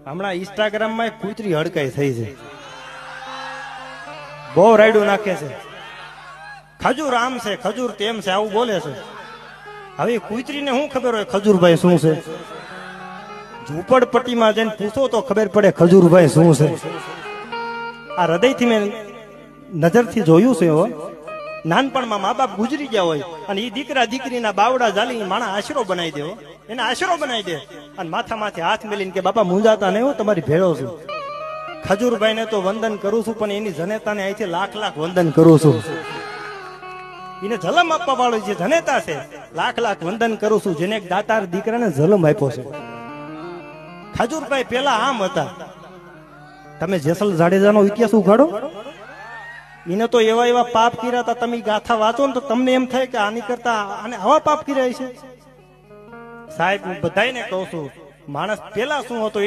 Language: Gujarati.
હમણાં ઇન્સ્ટાગ્રામ માં કૂતરી હડકાઈ થઈ છે, બહુ રાયડું નાખે છે, ખજૂર આમ છે ખજૂર તેમ છે આવું બોલે છે. હવે કૂતરીને શું ખબર હોય ખજૂરભાઈ શું છે? ઝૂંપડપટ્ટીમાં જઈને પૂછો તો ખબર પડે ખજૂરભાઈ શું છે. આ હૃદયથી મેં નજરથી જોયું છે. હો નાનપણમાં મા બાપ ગુજરી ગયા હોય અને એ દીકરા દીકરીના બાવડા જાલી માણા આશરો બનાવી દે, એને આશરો બનાવી દે અને માથા માથે હાથ મેલીને કે બાપા મુંજાતા નહીં, હું તમારી ભેળો છું. ખજૂરભાઈ ને તો વંદન કરું છું, પણ એની જનેતાને અહીંથી લાખ લાખ વંદન કરું છું. એને જલમ આપવા વાળો જે જનેતા છે લાખ લાખ વંદન કરું છું, જેને દાતાર દીકરાને જલમ આપ્યો છે. ખજૂરભાઈ પેલા આમ હતા. તમે જેસલ જાડેજાનો ઇતિહાસ ઉઘાડો, એને તો એવા એવા પાપ કર્યા હતા. તમે ગાથા વાંચો ને તો તમને એમ થાય કે આની કરતા આને આવા પાપ કર્યા છે. સાહેબ હું બધાને કહું છું, માણસ પેલા શું હતો